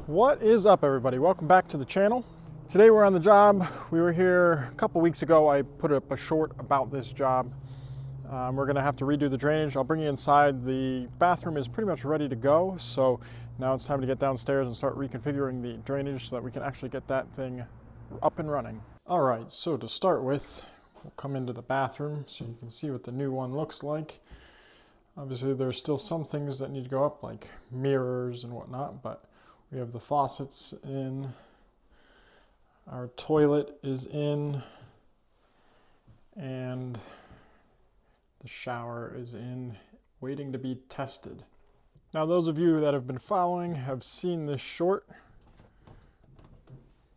What is up, everybody? Welcome back to the channel. Today we're on the job. We were here a couple weeks ago. I put up a short about this job. We're gonna have to redo the drainage. I'll bring you inside. The bathroom is pretty much ready to go, so now it's time to get downstairs and start reconfiguring the drainage so that we can actually get that thing up and running. All right, so to start with, we'll come into the bathroom so you can see what the new one looks like. Obviously there's still some things that need to go up, like mirrors and whatnot, but we have the faucets in, our toilet is in, and the shower is in, waiting to be tested. Now those of you that have been following have seen this short.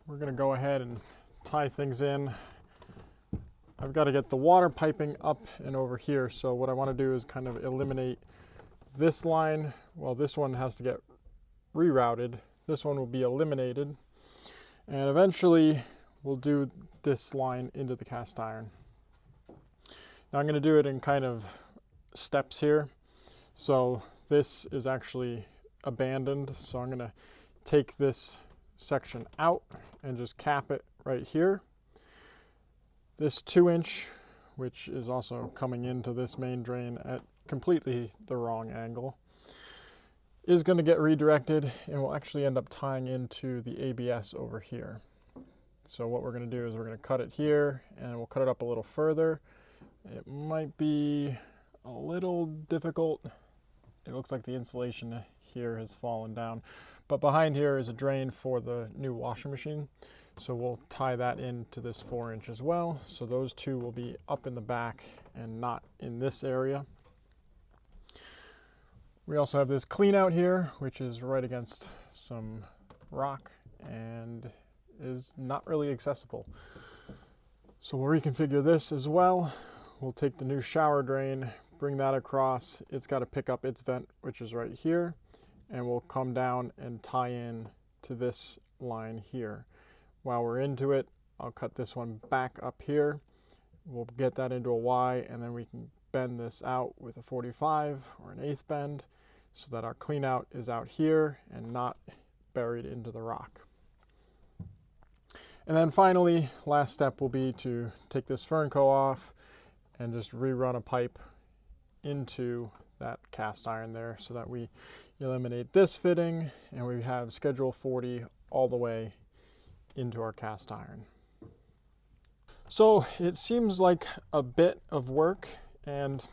We're going to go ahead and tie things in. I've got to get the water piping up and over here, so what I want to do is kind of eliminate this line. Well, this one has to get rerouted. This one will be eliminated, and eventually we'll do this line into the cast iron. Now I'm going to do it in kind of steps here. So this is actually abandoned, so I'm going to take this section out and just cap it right here. This 2-inch, which is also coming into this main drain at completely the wrong angle, is going to get redirected and will actually end up tying into the ABS over here. So what we're going to do is we're going to cut it here, and we'll cut it up a little further. It might be a little difficult. It looks like the insulation here has fallen down, but behind here is a drain for the new washing machine. So we'll tie that into this 4-inch as well. So those two will be up in the back and not in this area. We also have this clean out here, which is right against some rock and is not really accessible. So we'll reconfigure this as well. We'll take the new shower drain, bring that across. It's got to pick up its vent, which is right here, and we'll come down and tie in to this line here. While we're into it, I'll cut this one back up here. We'll get that into a Y, and then we can bend this out with a 45 or an 1/8 bend so that our clean out is out here and not buried into the rock. And then finally, last step will be to take this Fernco off and just rerun a pipe into that cast iron there so that we eliminate this fitting and we have schedule 40 all the way into our cast iron. So it seems like a bit of work, and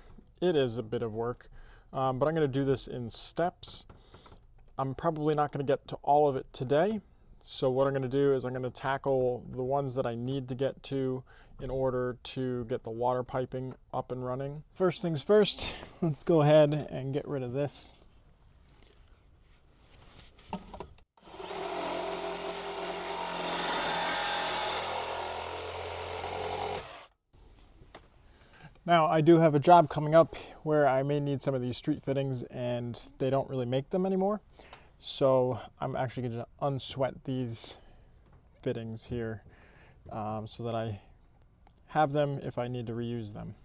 it is a bit of work, but I'm going to do this in steps. I'm probably not going to get to all of it today. So what I'm going to do is I'm going to tackle the ones that I need to get to in order to get the water piping up and running. First things first, let's go ahead and get rid of this. Now I do have a job coming up where I may need some of these street fittings, and they don't really make them anymore. So I'm actually going to unsweat these fittings here so that I have them if I need to reuse them.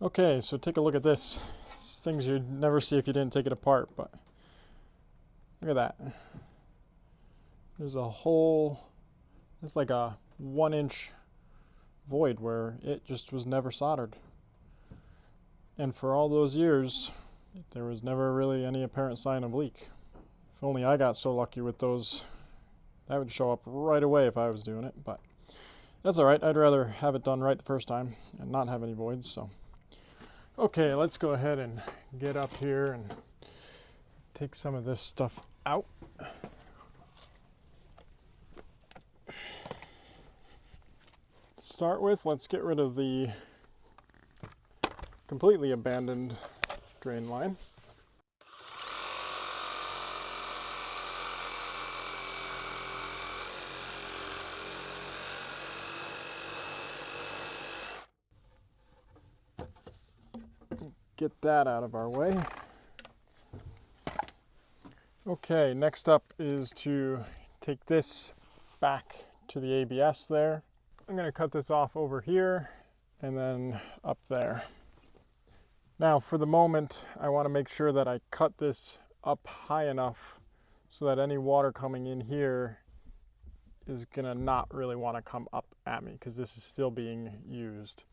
Okay, so take a look at this. It's things you'd never see if you didn't take it apart, but look at that. There's a hole, it's like a 1-inch void where it just was never soldered. And for all those years, there was never really any apparent sign of leak. If only I got so lucky with those, that would show up right away if I was doing it, but that's all right. I'd rather have it done right the first time and not have any voids, so. Okay, let's go ahead and get up here and take some of this stuff out. To start with, let's get rid of the completely abandoned drain line. Get that out of our way. Okay, next up is to take this back to the ABS there. I'm going to cut this off over here and then up there. Now for the moment, I want to make sure that I cut this up high enough so that any water coming in here is going to not really want to come up at me because this is still being used.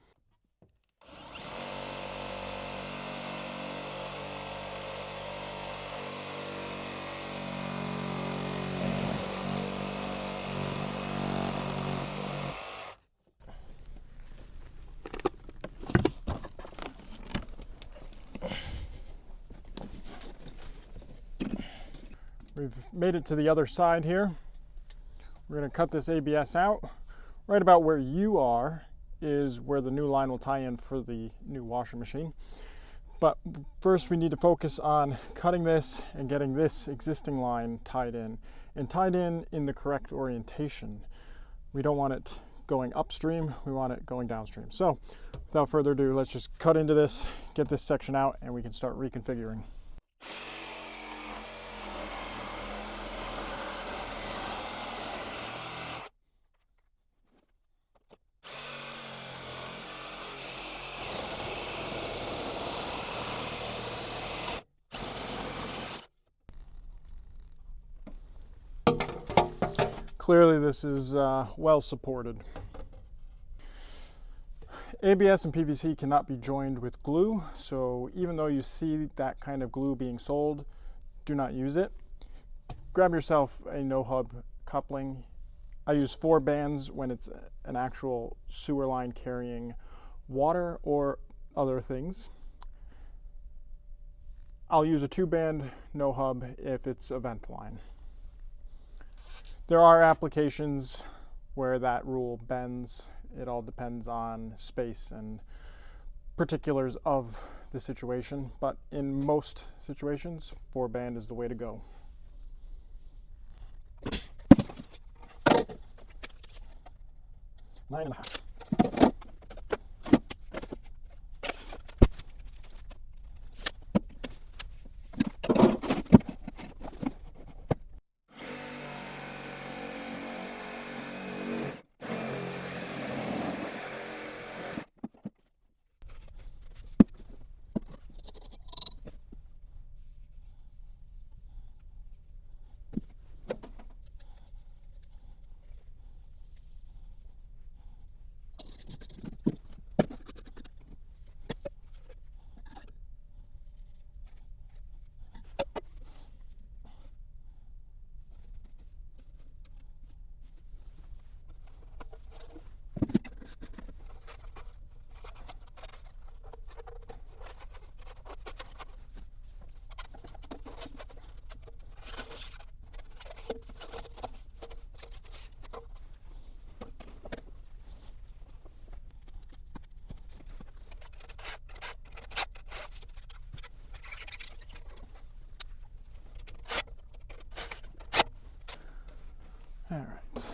We've made it to the other side here. We're going to cut this ABS out. Right about where you are is where the new line will tie in for the new washing machine. But first we need to focus on cutting this and getting this existing line tied in, and tied in the correct orientation. We don't want it going upstream, we want it going downstream. So without further ado, let's just cut into this, get this section out, and we can start reconfiguring. Clearly this is well supported. ABS and PVC cannot be joined with glue, so even though you see that kind of glue being sold, do not use it. Grab yourself a no-hub coupling. I use 4 bands when it's an actual sewer line carrying water or other things. I'll use a 2-band no-hub if it's a vent line. There are applications where that rule bends. It all depends on space and particulars of the situation, but in most situations, 4-band is the way to go. Nine and a half. All right.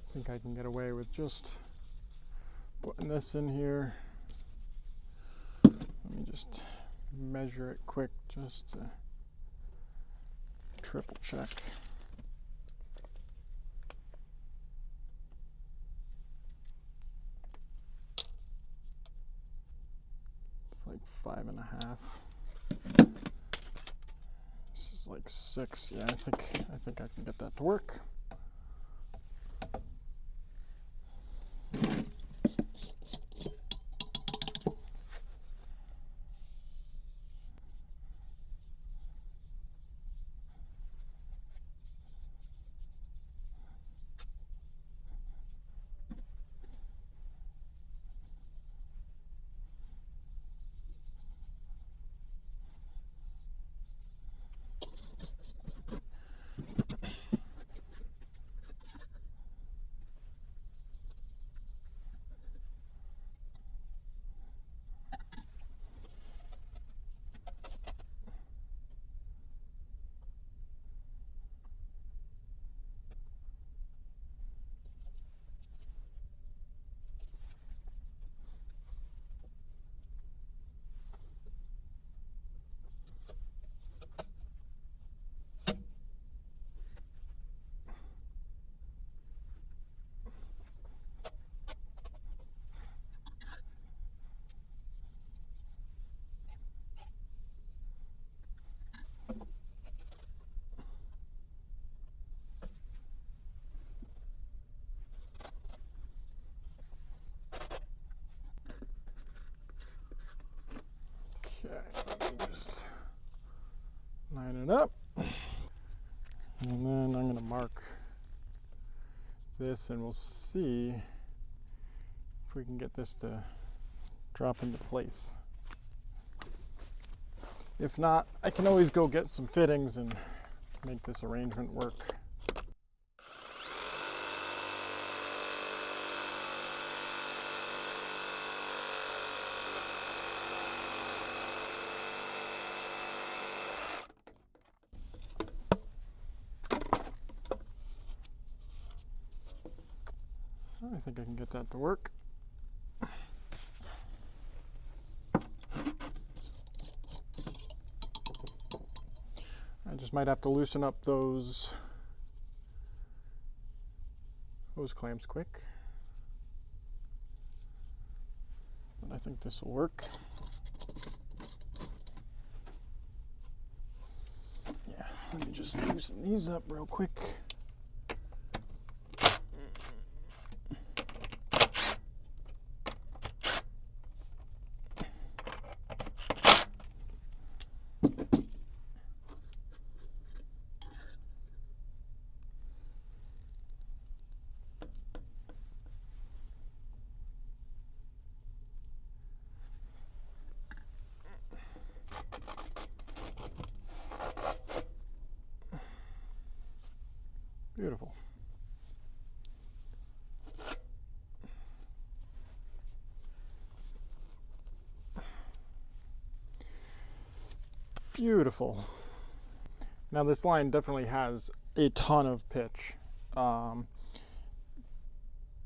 I think I can get away with just putting this in here. Let me just measure it quick just to triple check. It's like 5.5. This is like 6. Yeah, I think I can get that to work. Okay, let me just line it up. And then I'm going to mark this and we'll see if we can get this to drop into place. If not, I can always go get some fittings and make this arrangement work. I think I can get that to work. I just might have to loosen up those clamps quick. But I think this will work. Yeah, let me just loosen these up real quick. Beautiful. Beautiful. Now this line definitely has a ton of pitch.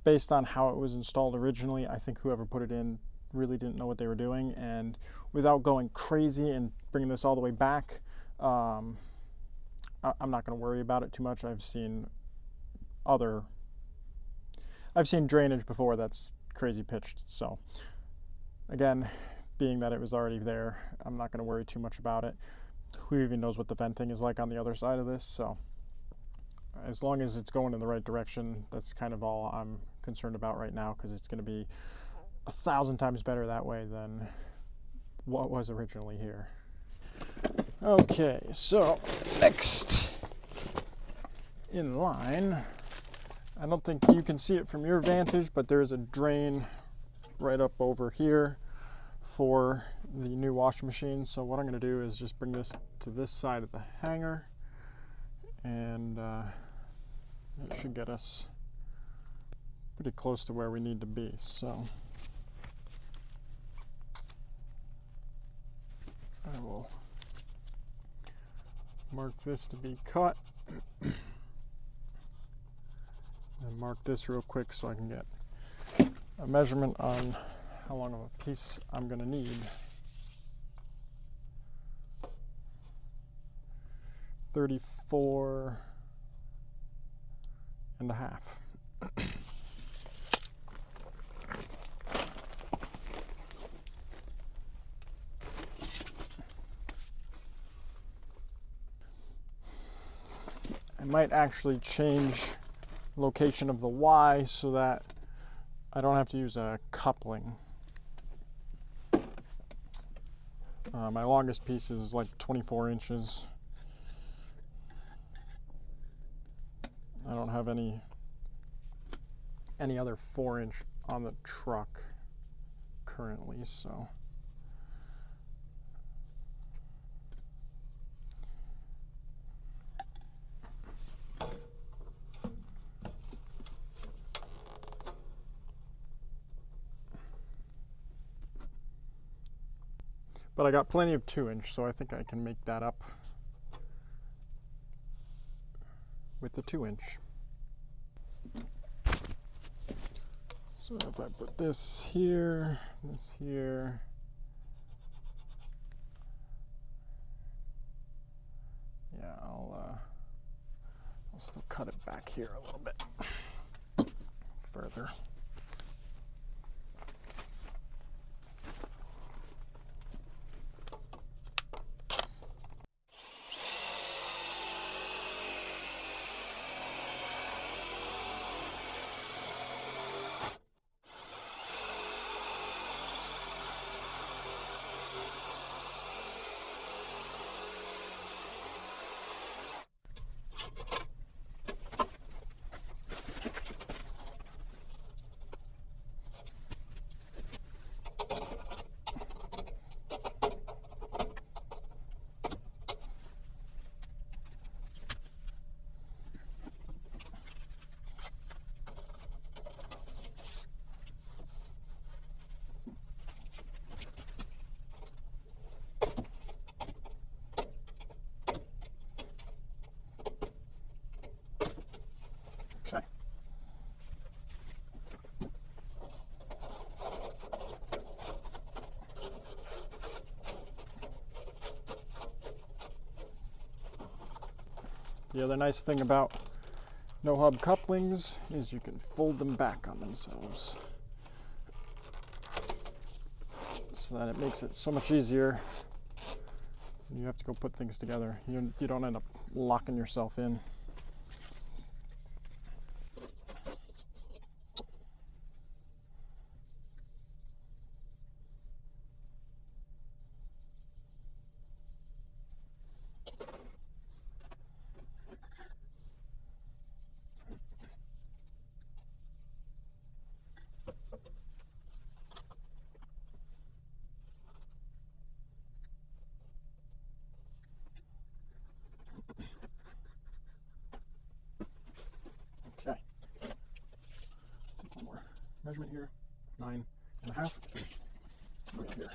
Based on how it was installed originally, I think whoever put it in really didn't know what they were doing, and without going crazy and bringing this all the way back, I'm not going to worry about it too much. I've seen drainage before that's crazy pitched. So again, being that it was already there, I'm not going to worry too much about it. Who even knows what the venting is like on the other side of this? So as long as it's going in the right direction, that's kind of all I'm concerned about right now, because it's going to be 1,000 times better that way than what was originally here. Okay, so next in line, I don't think you can see it from your vantage, but there's a drain right up over here for the new washing machine. So what I'm going to do is just bring this to this side of the hanger, and it should get us pretty close to where we need to be. So I will mark this to be cut and mark this real quick so I can get a measurement on how long of a piece I'm going to need. 34 and a half. I might actually change location of the Y so that I don't have to use a coupling. My longest piece is like 24 inches. I don't have any other 4-inch on the truck currently, so. But I got plenty of 2-inch, so I think I can make that up with the 2-inch. So if I put this here, yeah, I'll still cut it back here a little bit further. Okay. The other nice thing about no hub couplings is you can fold them back on themselves, so that it makes it so much easier when you have to go put things together. You don't end up locking yourself in. Okay. Take one more measurement here. 9.5. Right here.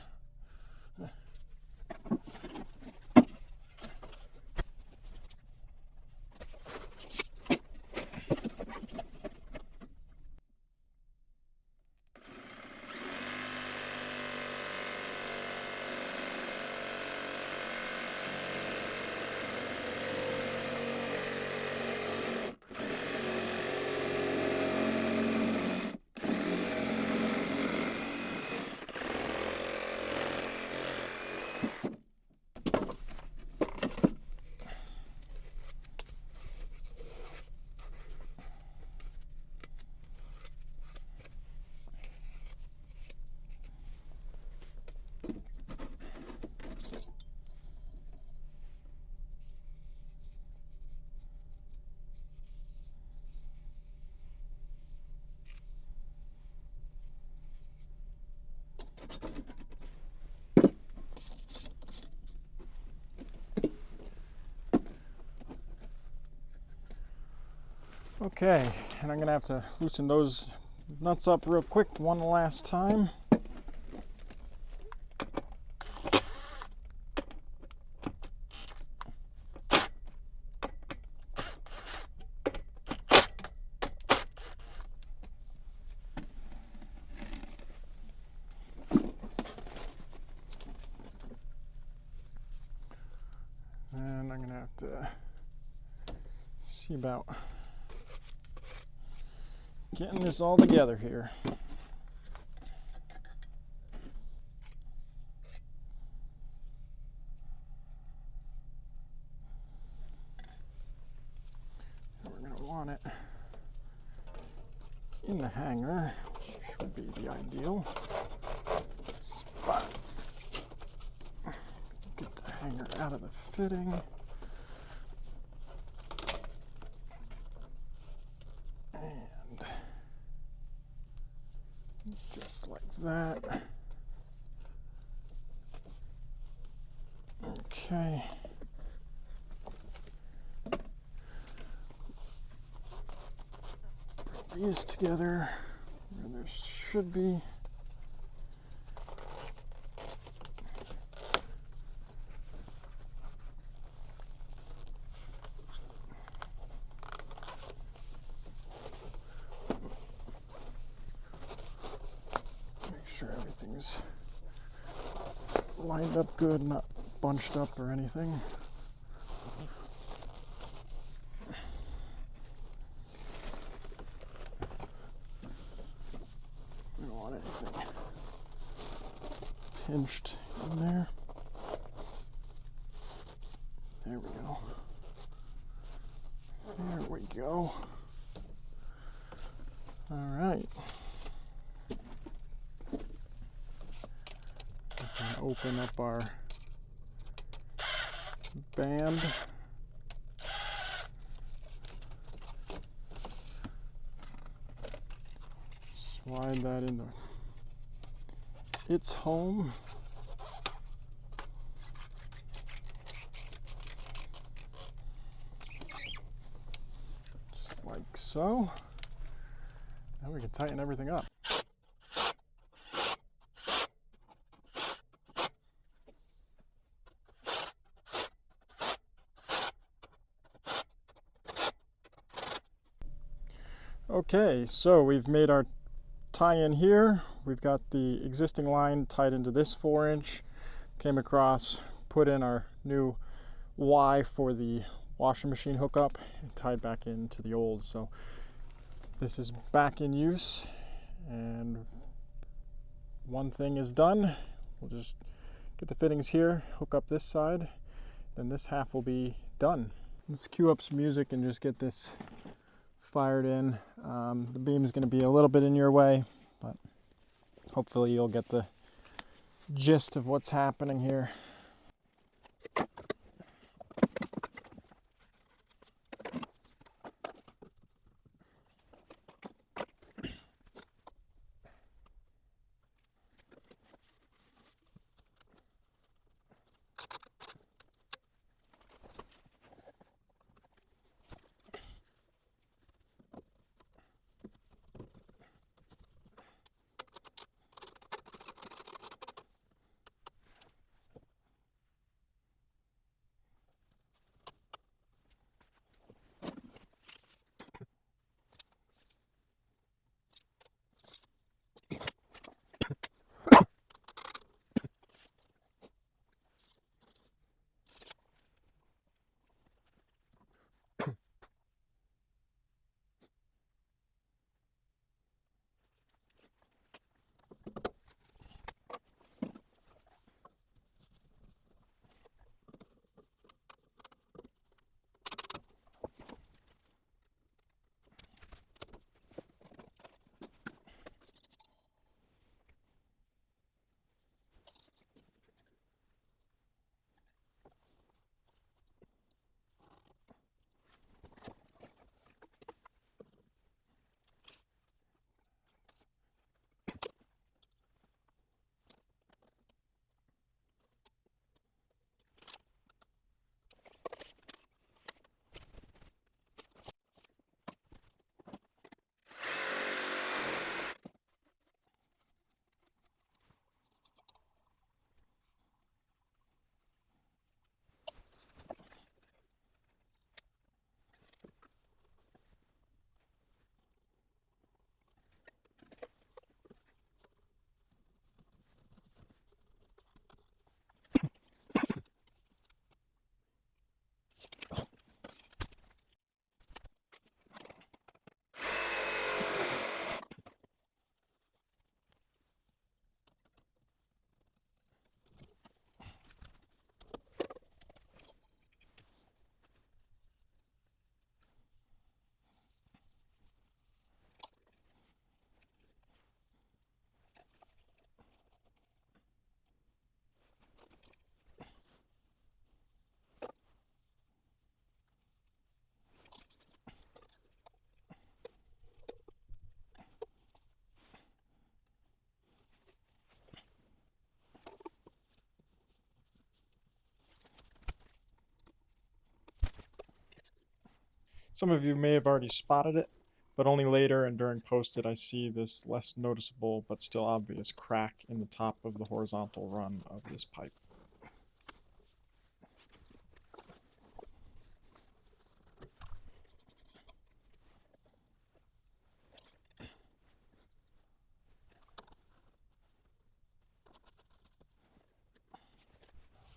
Okay, and I'm gonna have to loosen those nuts up real quick one last time. And I'm gonna have to See about getting this all together here. We're going to want it in the hanger, which should be the ideal spot. Get the hanger out of the fitting. And just like that. Okay. Bring these together where there should be. Make sure everything's lined up good, not bunched up or anything. We don't want anything pinched in there. There we go. There we go. All right. We can open up our band. Slide that into its home. Just like so. Now we can tighten everything up. Okay, so we've made our tie-in here. We've got the existing line tied into this 4-inch. Came across, put in our new Y for the washing machine hookup, and tied back into the old. So this is back in use, and one thing is done. We'll just get the fittings here, hook up this side, then this half will be done. Let's cue up some music and just get this fired in. The beam is going to be a little bit in your way, but hopefully you'll get the gist of what's happening here. Some of you may have already spotted it, but only later and during post did I see this less noticeable but still obvious crack in the top of the horizontal run of this pipe.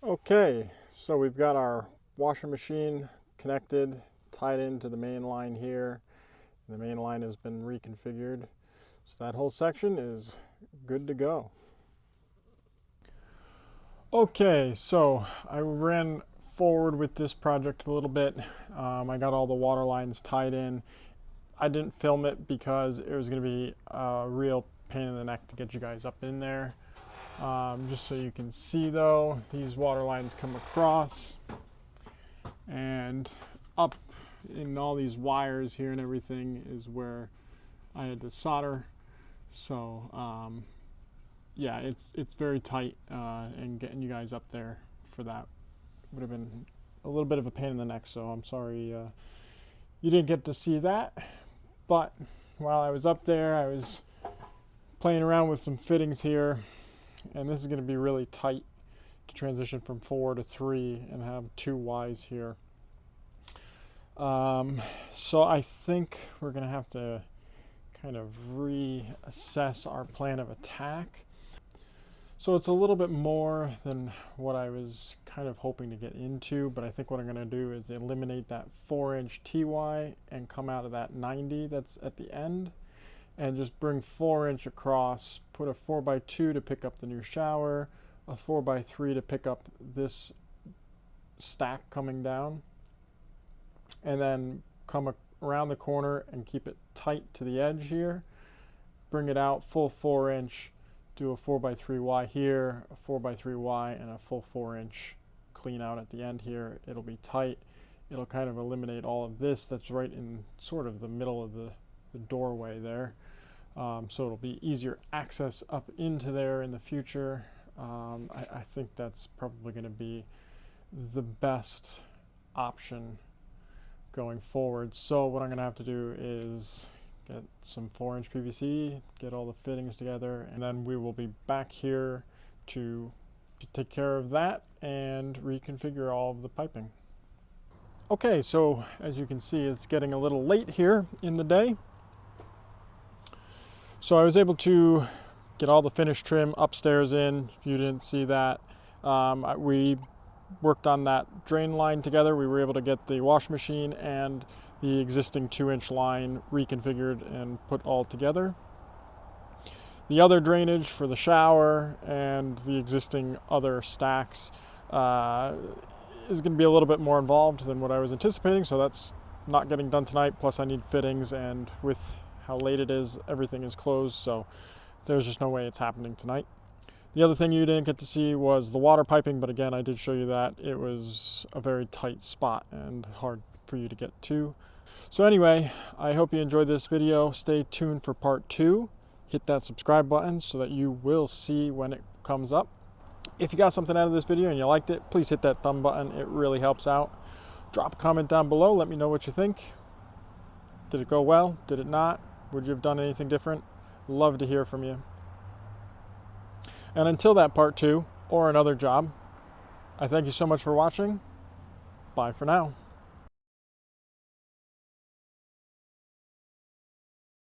Okay, so we've got our washer machine connected, tied into the main line here. The main line has been reconfigured, so that whole section is good to go. Okay, so I ran forward with this project a little bit. I got all the water lines tied in. I didn't film it because it was going to be a real pain in the neck to get you guys up in there. Just so you can see though, these water lines come across and up in all these wires here and everything is where I had to solder. So yeah, it's very tight, and getting you guys up there for that would have been a little bit of a pain in the neck, so I'm sorry you didn't get to see that. But while I was up there, I was playing around with some fittings here, and this is going to be really tight to transition from 4 to 3 and have 2 Ys here. So I think we're going to have to kind of reassess our plan of attack. So it's a little bit more than what I was kind of hoping to get into, but I think what I'm going to do is eliminate that 4-inch TY and come out of that 90 that's at the end, and just bring 4-inch across, put a 4x2 to pick up the new shower, a 4x3 to pick up this stack coming down, and then come around the corner and keep it tight to the edge here, bring it out full 4-inch, do a 4x3Y here, a 4x3Y, and a full 4-inch clean out at the end here. It'll be tight. It'll kind of eliminate all of this that's right in sort of the middle of the doorway there. So it'll be easier access up into there in the future. I think that's probably going to be the best option going forward. So what I'm going to have to do is get some 4-inch PVC, get all the fittings together, and then we will be back here to take care of that and reconfigure all of the piping. Okay, so as you can see, it's getting a little late here in the day. So I was able to get all the finished trim upstairs in. If you didn't see that, we worked on that drain line together. We were able to get the wash machine and the existing 2-inch line reconfigured and put all together. The other drainage for the shower and the existing other stacks is going to be a little bit more involved than what I was anticipating, so that's not getting done tonight. Plus I need fittings, and with how late it is, everything is closed, so there's just no way it's happening tonight. The other thing you didn't get to see was the water piping, but again, I did show you that. It was a very tight spot and hard for you to get to. So anyway, I hope you enjoyed this video. Stay tuned for part 2. Hit that subscribe button so that you will see when it comes up. If you got something out of this video and you liked it, please hit that thumb button. It really helps out. Drop a comment down below. Let me know what you think. Did it go well? Did it not? Would you have done anything different? Love to hear from you. And until that part 2 or another job, I thank you so much for watching. Bye for now.